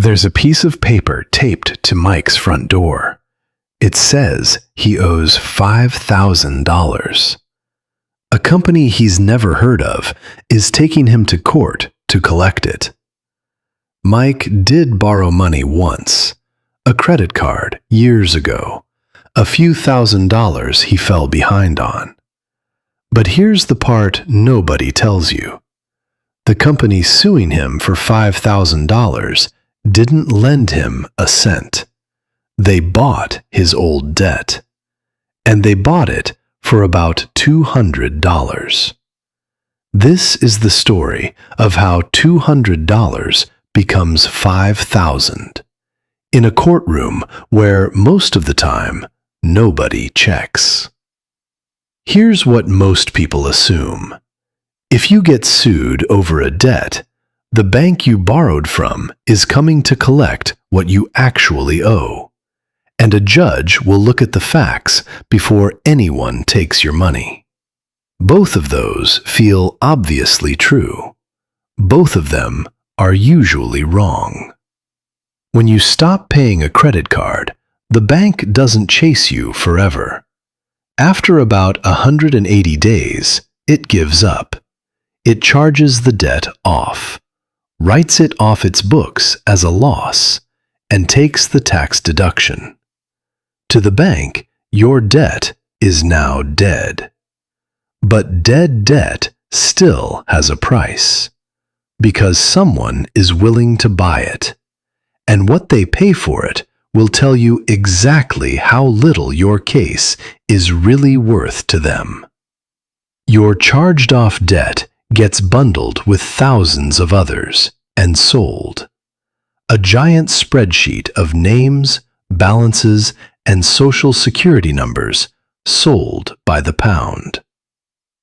There's a piece of paper taped to Mike's front door. It says he owes $5,000. A company he's never heard of is taking him to court to collect it. Mike did borrow money once, a credit card years ago, a few $1,000s he fell behind on. But here's the part nobody tells you. The company suing him for $5,000 didn't lend him a cent. They bought his old debt. And they bought it for about $200. This is the story of how $200 becomes $5,000 in a courtroom where most of the time nobody checks. Here's what most people assume. If you get sued over a debt, the bank you borrowed from is coming to collect what you actually owe, and a judge will look at the facts before anyone takes your money. Both of those feel obviously true. Both of them are usually wrong. When you stop paying a credit card, the bank doesn't chase you forever. After about 180 days, it gives up. It charges the debt off, writes it off its books as a loss, and takes the tax deduction. To the bank, your debt is now dead. But dead debt still has a price, because someone is willing to buy it, and what they pay for it will tell you exactly how little your case is really worth to them. Your charged-off debt gets bundled with thousands of others and sold. A giant spreadsheet of names, balances, and Social Security numbers sold by the pound.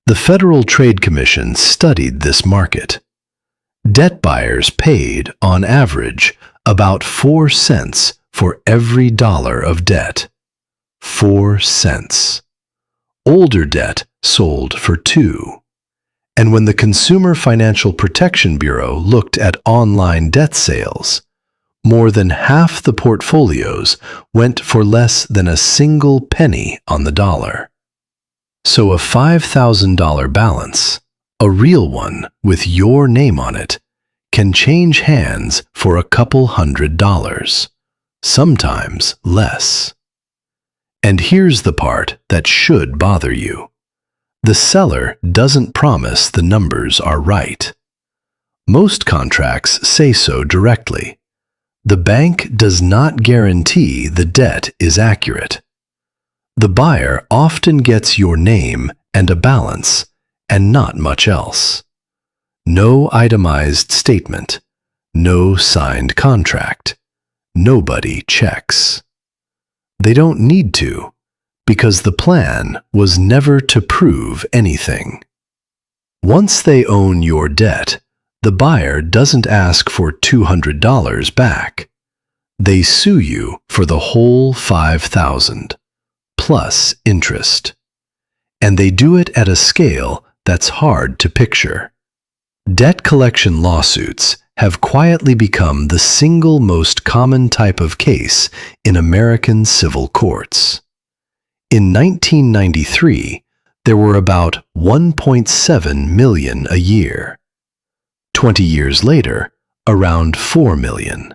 The Federal Trade Commission studied this market. Debt buyers paid, on average, about 4 cents for every dollar of debt. 4 cents. Older debt sold for 2. And when the Consumer Financial Protection Bureau looked at online debt sales, more than half the portfolios went for less than a single penny on the dollar. So a $5,000 balance, a real one with your name on it, can change hands for a couple $100, sometimes less. And here's the part that should bother you. The seller doesn't promise the numbers are right. Most contracts say so directly. The bank does not guarantee the debt is accurate. The buyer often gets your name and a balance, and not much else. No itemized statement, no signed contract. Nobody checks. They don't need to, because the plan was never to prove anything. Once they own your debt, the buyer doesn't ask for $200 back. They sue you for the whole $5,000, plus interest. And they do it at a scale that's hard to picture. Debt collection lawsuits have quietly become the single most common type of case in American civil courts. In 1993, there were about 1.7 million a year. 20 years later, around 4 million.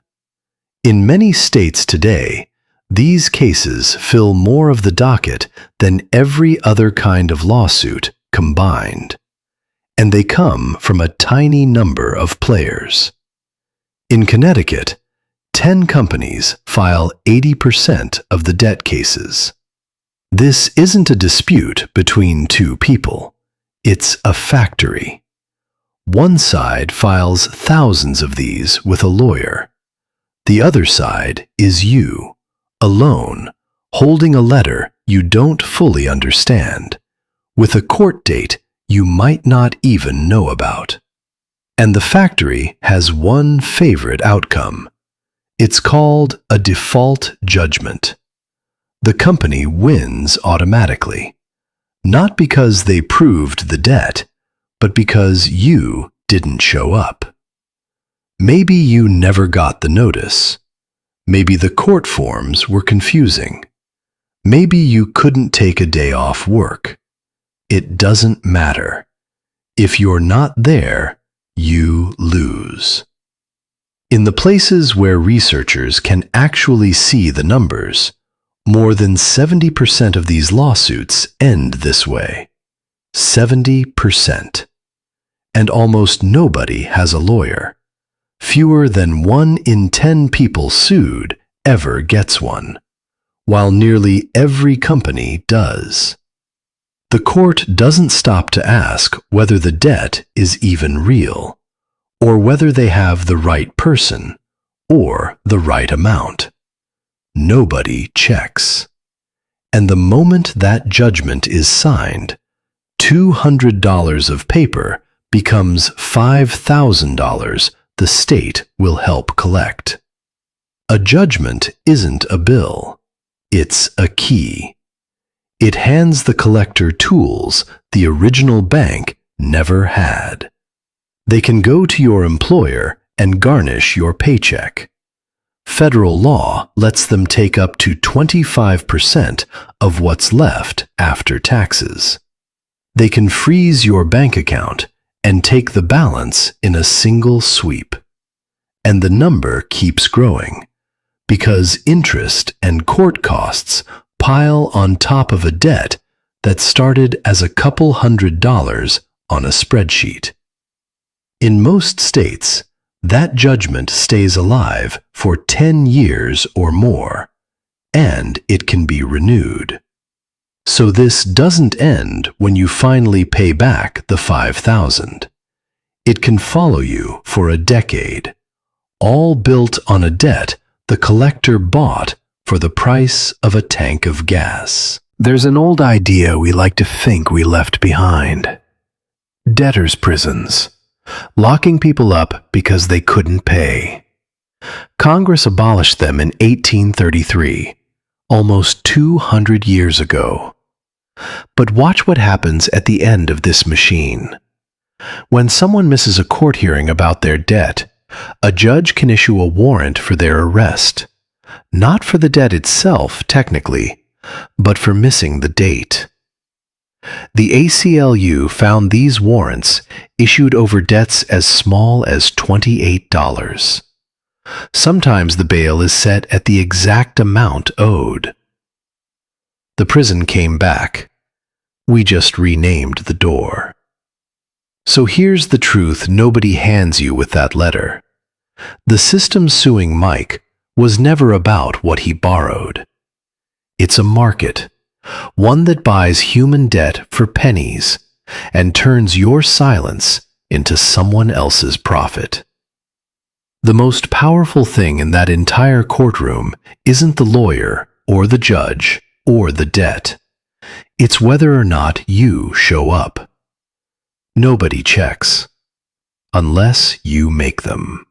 In many states today, these cases fill more of the docket than every other kind of lawsuit combined. And they come from a tiny number of players. In Connecticut, 10 companies file 80% of the debt cases. This isn't a dispute between two people. It's a factory. One side files thousands of these with a lawyer. The other side is you, alone, holding a letter you don't fully understand, with a court date you might not even know about. And the factory has one favorite outcome. It's called a default judgment. The company wins automatically, not because they proved the debt, but because you didn't show up. Maybe you never got the notice. Maybe the court forms were confusing. Maybe you couldn't take a day off work. It doesn't matter. If you're not there, you lose. In the places where researchers can actually see the numbers, more than 70% of these lawsuits end this way. 70%. And almost nobody has a lawyer. Fewer than 1 in 10 people sued ever gets one, while nearly every company does. The court doesn't stop to ask whether the debt is even real, or whether they have the right person, or the right amount. Nobody checks. And the moment that judgment is signed, $200 of paper becomes $5,000 the state will help collect. A judgment isn't a bill. It's a key. It hands the collector tools the original bank never had. They can go to your employer and garnish your paycheck. Federal law lets them take up to 25% of what's left after taxes. They can freeze your bank account and take the balance in a single sweep. And the number keeps growing, because interest and court costs pile on top of a debt that started as a couple $100 on a spreadsheet. In most states, that judgment stays alive for 10 years or more, and it can be renewed. So this doesn't end when you finally pay back the $5,000. It can follow you for a decade, all built on a debt the collector bought for the price of a tank of gas. There's an old idea we like to think we left behind. Debtors' prisons, locking people up because they couldn't pay. Congress abolished them in 1833, almost 200 years ago. But watch what happens at the end of this machine. When someone misses a court hearing about their debt, a judge can issue a warrant for their arrest, not for the debt itself, technically, but for missing the date. The ACLU found these warrants issued over debts as small as $28. Sometimes the bail is set at the exact amount owed. The prison came back. We just renamed the door. So here's the truth nobody hands you with that letter. The system suing Mike was never about what he borrowed. It's a market, one that buys human debt for pennies and turns your silence into someone else's profit. The most powerful thing in that entire courtroom isn't the lawyer or the judge or the debt. It's whether or not you show up. Nobody checks, unless you make them.